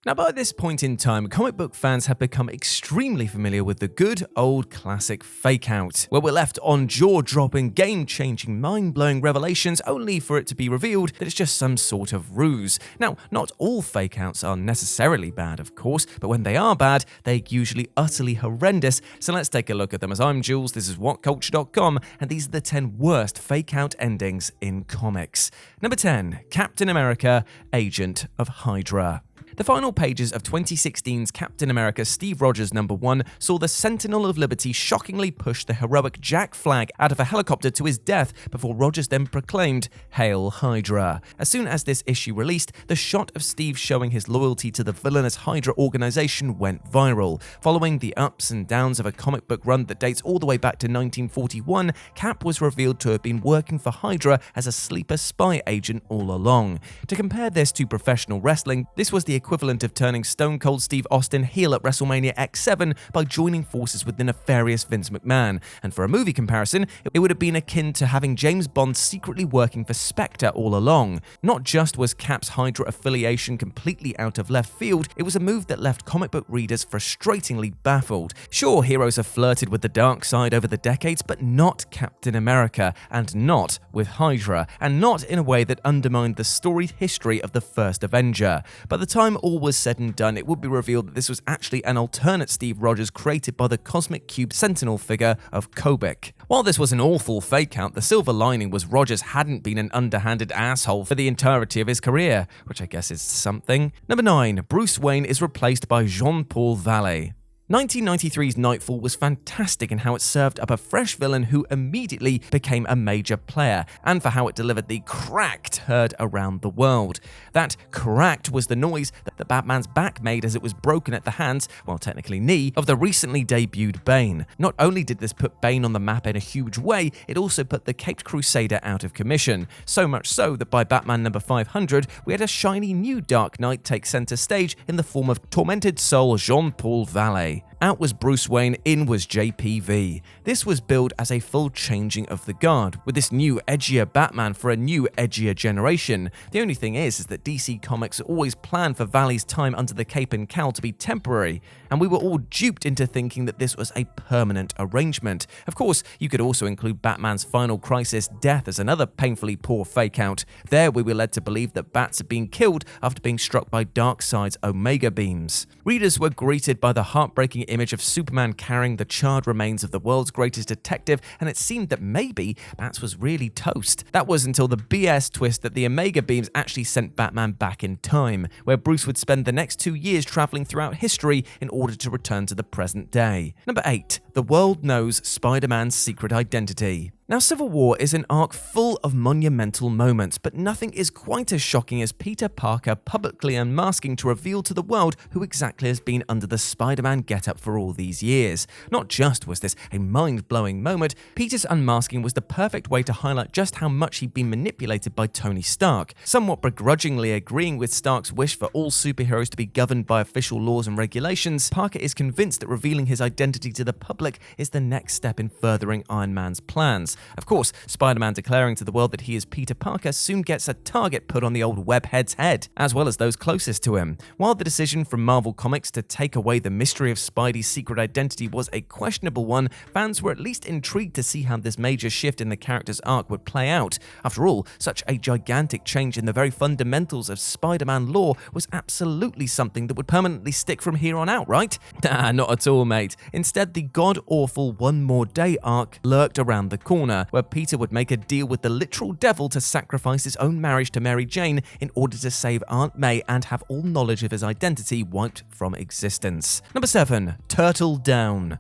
Now, by this point in time, comic book fans have become extremely familiar with the good old classic Fakeout, where we're left on jaw-dropping, game-changing, mind-blowing revelations only for it to be revealed that it's just some sort of ruse. Now, not all Fakeouts are necessarily bad, of course, but when they are bad, they're usually utterly horrendous, so let's take a look at them. As I'm Jules, this is WhatCulture.com, and these are the 10 worst Fakeout endings in comics. Number 10, Captain America, Agent of HYDRA. The final pages of 2016's Captain America Steve Rogers #1 saw the Sentinel of Liberty shockingly push the heroic Jack Flag out of a helicopter to his death before Rogers then proclaimed, "Hail Hydra." As soon as this issue released, the shot of Steve showing his loyalty to the villainous Hydra organization went viral. Following the ups and downs of a comic book run that dates all the way back to 1941, Cap was revealed to have been working for Hydra as a sleeper spy agent all along. To compare this to professional wrestling, this was the equivalent of turning Stone Cold Steve Austin heel at WrestleMania X7 by joining forces with the nefarious Vince McMahon. And for a movie comparison, it would have been akin to having James Bond secretly working for Spectre all along. Not just was Cap's Hydra affiliation completely out of left field, it was a move that left comic book readers frustratingly baffled. Sure, heroes have flirted with the dark side over the decades, but not Captain America, and not with Hydra, and not in a way that undermined the storied history of the first Avenger. By the time all was said and done, it would be revealed that this was actually an alternate Steve Rogers created by the Cosmic Cube Sentinel figure of Kobik. While this was an awful Fakeout, the silver lining was Rogers hadn't been an underhanded asshole for the entirety of his career, which I guess is something. Number 9, Bruce Wayne is replaced by Jean-Paul Vallée. 1993's Nightfall was fantastic in how it served up a fresh villain who immediately became a major player, and for how it delivered the cracked heard around the world. That cracked was the noise that the Batman's back made as it was broken at the hands, well technically knee, of the recently debuted Bane. Not only did this put Bane on the map in a huge way, it also put the Caped Crusader out of commission. So much so that by Batman number 500, we had a shiny new Dark Knight take center stage in the form of tormented soul Jean-Paul Vallée. Out was Bruce Wayne, in was JPV. This was billed as a full changing of the guard, with this new, edgier Batman for a new, edgier generation. The only thing is that DC Comics always planned for Vallée's time under the cape and cowl to be temporary, and we were all duped into thinking that this was a permanent arrangement. Of course, you could also include Batman's Final Crisis death as another painfully poor Fakeout. There we were led to believe that Bats had been killed after being struck by Darkseid's Omega beams. Readers were greeted by the heartbreaking image of Superman carrying the charred remains of the world's greatest detective, and it seemed that maybe Bats was really toast. That was until the BS twist that the Omega beams actually sent Batman back in time, where Bruce would spend the next 2 years traveling throughout history in order to return to the present day. Number 8. The world knows Spider-Man's secret identity. Now, Civil War is an arc full of monumental moments, but nothing is quite as shocking as Peter Parker publicly unmasking to reveal to the world who exactly has been under the Spider-Man getup for all these years. Not just was this a mind-blowing moment, Peter's unmasking was the perfect way to highlight just how much he'd been manipulated by Tony Stark. Somewhat begrudgingly agreeing with Stark's wish for all superheroes to be governed by official laws and regulations, Parker is convinced that revealing his identity to the public is the next step in furthering Iron Man's plans. Of course, Spider-Man declaring to the world that he is Peter Parker soon gets a target put on the old webhead's head, as well as those closest to him. While the decision from Marvel Comics to take away the mystery of Spidey's secret identity was a questionable one, fans were at least intrigued to see how this major shift in the character's arc would play out. After all, such a gigantic change in the very fundamentals of Spider-Man lore was absolutely something that would permanently stick from here on out, right? Nah, not at all, mate. Instead, the god-awful One More Day arc lurked around the corner, where Peter would make a deal with the literal devil to sacrifice his own marriage to Mary Jane in order to save Aunt May and have all knowledge of his identity wiped from existence. Number 7. Turtle Down.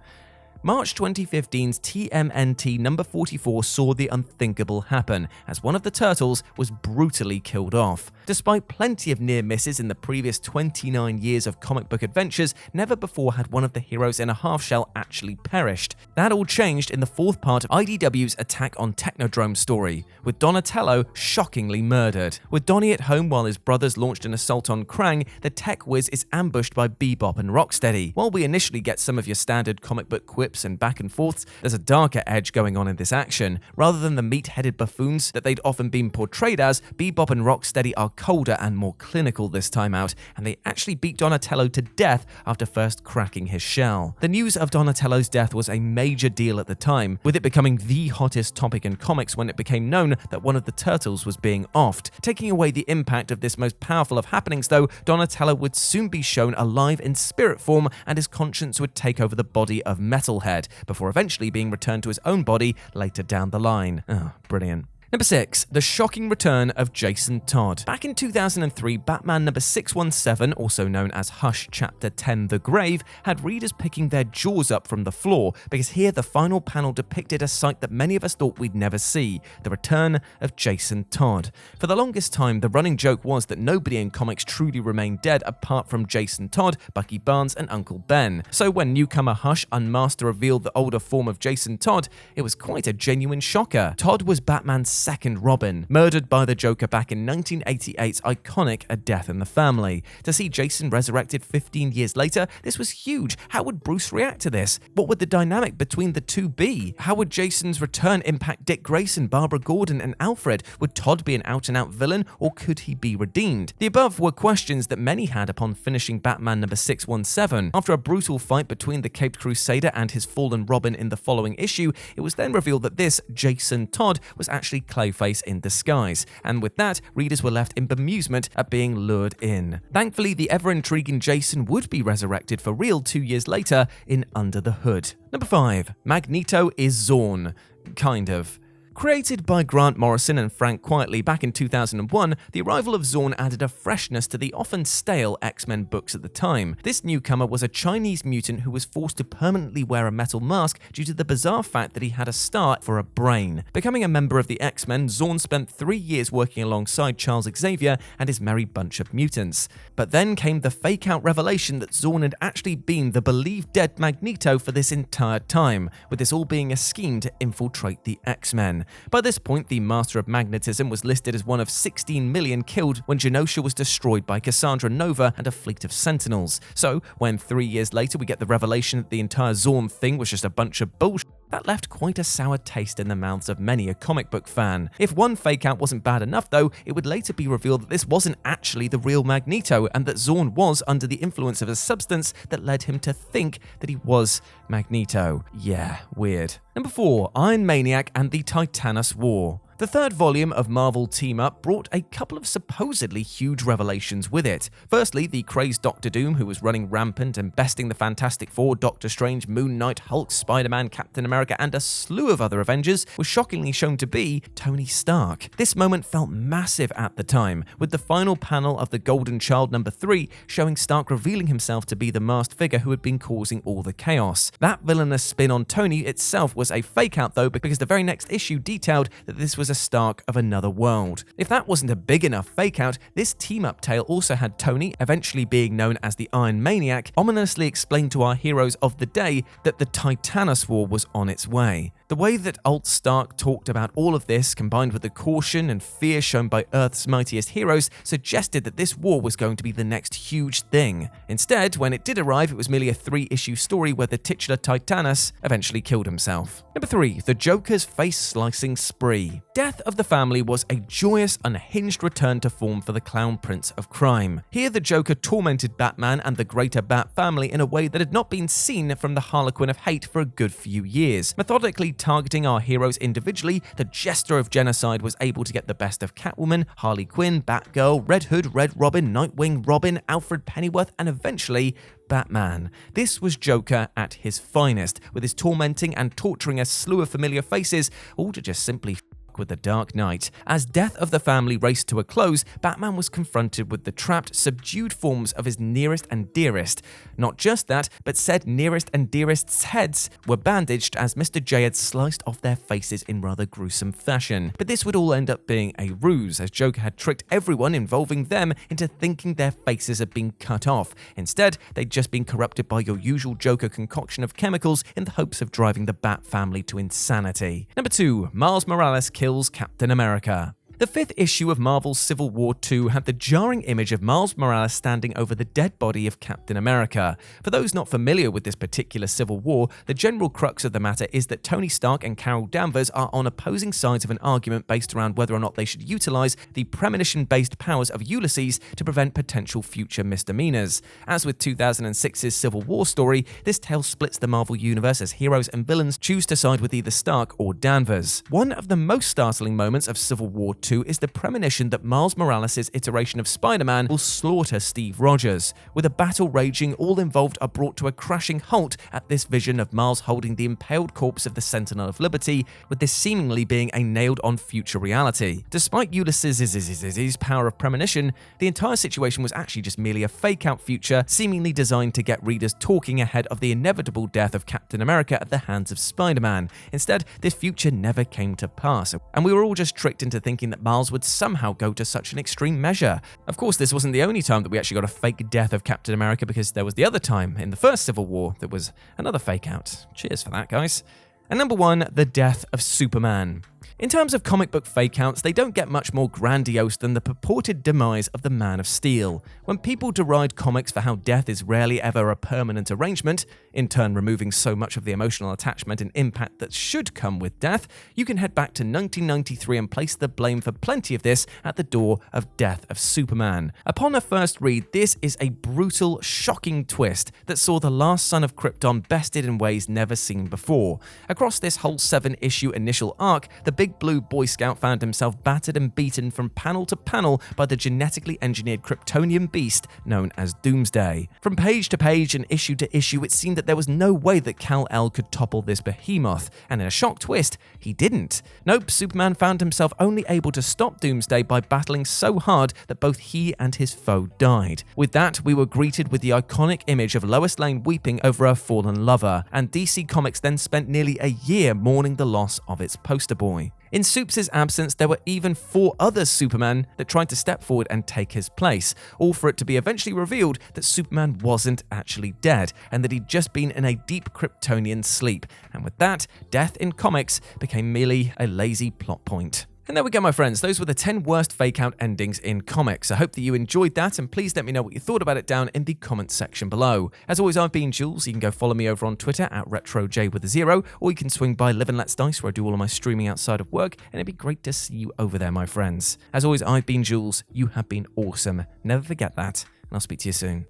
March 2015's TMNT number 44 saw the unthinkable happen, as one of the turtles was brutally killed off. Despite plenty of near misses in the previous 29 years of comic book adventures, never before had one of the heroes in a half-shell actually perished. That all changed in the fourth part of IDW's Attack on Technodrome story, with Donatello shockingly murdered. With Donnie at home while his brothers launched an assault on Krang, the tech whiz is ambushed by Bebop and Rocksteady. While we initially get some of your standard comic book quips quips and back and forths, there's a darker edge going on in this action. Rather than the meat-headed buffoons that they'd often been portrayed as, Bebop and Rocksteady are colder and more clinical this time out, and they actually beat Donatello to death after first cracking his shell. The news of Donatello's death was a major deal at the time, with it becoming the hottest topic in comics when it became known that one of the turtles was being offed. Taking away the impact of this most powerful of happenings though, Donatello would soon be shown alive in spirit form, and his conscience would take over the body of Metalhead, before eventually being returned to his own body later down the line. Oh, brilliant. Number 6. The shocking return of Jason Todd. Back in 2003, Batman number 617, also known as Hush Chapter 10 The Grave, had readers picking their jaws up from the floor, because here the final panel depicted a sight that many of us thought we'd never see: the return of Jason Todd. For the longest time, the running joke was that nobody in comics truly remained dead apart from Jason Todd, Bucky Barnes, and Uncle Ben. So when newcomer Hush unmasked to reveal the older form of Jason Todd, it was quite a genuine shocker. Todd was Batman's second Robin, murdered by the Joker back in 1988's iconic A Death in the Family. To see Jason resurrected 15 years later, this was huge. How would Bruce react to this? What would the dynamic between the two be? How would Jason's return impact Dick Grayson, Barbara Gordon, and Alfred? Would Todd be an out-and-out villain, or could he be redeemed? The above were questions that many had upon finishing Batman number 617. After a brutal fight between the Caped Crusader and his fallen Robin in the following issue, it was then revealed that this Jason Todd was actually Clayface in disguise, and with that, readers were left in bemusement at being lured in. Thankfully, the ever-intriguing Jason would be resurrected for real 2 years later in Under the Hood. Number 5. Magneto is Zorn. Kind of. Created by Grant Morrison and Frank Quitely back in 2001, the arrival of Zorn added a freshness to the often stale X-Men books at the time. This newcomer was a Chinese mutant who was forced to permanently wear a metal mask due to the bizarre fact that he had a star for a brain. Becoming a member of the X-Men, Zorn spent 3 years working alongside Charles Xavier and his merry bunch of mutants. But then came the fake-out revelation that Zorn had actually been the believed dead Magneto for this entire time, with this all being a scheme to infiltrate the X-Men. By this point, the Master of Magnetism was listed as one of 16 million killed when Genosha was destroyed by Cassandra Nova and a fleet of Sentinels. So, when 3 years later we get the revelation that the entire Zorn thing was just a bunch of bullshit, that left quite a sour taste in the mouths of many a comic book fan. If one fake-out wasn't bad enough though, it would later be revealed that this wasn't actually the real Magneto, and that Zorn was under the influence of a substance that led him to think that he was Magneto. Yeah, weird. Number 4. Iron Maniac and the TITANNUS War. The third volume of Marvel Team Up brought a couple of supposedly huge revelations with it. Firstly, the crazed Doctor Doom, who was running rampant and besting the Fantastic Four, Doctor Strange, Moon Knight, Hulk, Spider-Man, Captain America, and a slew of other Avengers, was shockingly shown to be Tony Stark. This moment felt massive at the time, with the final panel of The Golden Child number 3 showing Stark revealing himself to be the masked figure who had been causing all the chaos. That villainous spin on Tony itself was a fake-out though, because the very next issue detailed that this was a Stark of another world. If that wasn't a big enough fake-out, this team-up tale also had Tony, eventually being known as the Iron Maniac, ominously explain to our heroes of the day that the TITANNUS War was on its way. The way that Alt Stark talked about all of this, combined with the caution and fear shown by Earth's mightiest heroes, suggested that this war was going to be the next huge thing. Instead, when it did arrive, it was merely a 3-issue story where the titular Titannus eventually killed himself. Number 3. The Joker's face-slicing spree. Death of the Family was a joyous, unhinged return to form for the Clown Prince of Crime. Here, the Joker tormented Batman and the greater Bat family in a way that had not been seen from the Harlequin of Hate for a good few years. Methodically targeting our heroes individually, the Jester of Genocide was able to get the best of Catwoman, Harley Quinn, Batgirl, Red Hood, Red Robin, Nightwing, Robin, Alfred Pennyworth, and eventually Batman. This was Joker at his finest, with his tormenting and torturing a slew of familiar faces, all to just simply with the Dark Knight. As Death of the Family raced to a close, Batman was confronted with the trapped, subdued forms of his nearest and dearest. Not just that, but said nearest and dearest's heads were bandaged as Mr. J had sliced off their faces in rather gruesome fashion. But this would all end up being a ruse, as Joker had tricked everyone involving them into thinking their faces had been cut off. Instead, they'd just been corrupted by your usual Joker concoction of chemicals in the hopes of driving the Bat family to insanity. Number 2. Miles Morales kills Captain America. The 5th issue of Marvel's Civil War II had the jarring image of Miles Morales standing over the dead body of Captain America. For those not familiar with this particular Civil War, the general crux of the matter is that Tony Stark and Carol Danvers are on opposing sides of an argument based around whether or not they should utilize the premonition-based powers of Ulysses to prevent potential future misdemeanors. As with 2006's Civil War story, this tale splits the Marvel Universe as heroes and villains choose to side with either Stark or Danvers. One of the most startling moments of Civil War II is the premonition that Miles Morales' iteration of Spider-Man will slaughter Steve Rogers. With a battle raging, all involved are brought to a crashing halt at this vision of Miles holding the impaled corpse of the Sentinel of Liberty, with this seemingly being a nailed-on future reality. Despite Ulysses' power of premonition, the entire situation was actually just merely a fake-out future seemingly designed to get readers talking ahead of the inevitable death of Captain America at the hands of Spider-Man. Instead, this future never came to pass, and we were all just tricked into thinking that Miles would somehow go to such an extreme measure. Of course, this wasn't the only time that we actually got a fake death of Captain America, because there was the other time in the first Civil War that was another fake out. Cheers for that, guys. And number 1, the death of Superman. In terms of comic book fake-outs, they don't get much more grandiose than the purported demise of the Man of Steel. When people deride comics for how death is rarely ever a permanent arrangement, in turn removing so much of the emotional attachment and impact that should come with death, you can head back to 1993 and place the blame for plenty of this at the door of Death of Superman. Upon a first read, this is a brutal, shocking twist that saw the last son of Krypton bested in ways never seen before. Across this whole 7-issue initial arc, the Big Blue Boy Scout found himself battered and beaten from panel to panel by the genetically engineered Kryptonian beast known as Doomsday. From page to page and issue to issue, it seemed that there was no way that Kal-El could topple this behemoth, and in a shock twist, he didn't. Nope, Superman found himself only able to stop Doomsday by battling so hard that both he and his foe died. With that, we were greeted with the iconic image of Lois Lane weeping over her fallen lover, and DC Comics then spent nearly a year mourning the loss of its poster boy. In Supes' absence, there were even 4 other Supermen that tried to step forward and take his place, all for it to be eventually revealed that Superman wasn't actually dead, and that he'd just been in a deep Kryptonian sleep, and with that, death in comics became merely a lazy plot point. And there we go, my friends. Those were the 10 worst fake-out endings in comics. I hope that you enjoyed that, and please let me know what you thought about it down in the comments section below. As always, I've been Jules. You can go follow me over on Twitter at RetroJ0, or you can swing by Live and Let's Dice, where I do all of my streaming outside of work, and it'd be great to see you over there, my friends. As always, I've been Jules. You have been awesome. Never forget that, and I'll speak to you soon.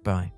Bye.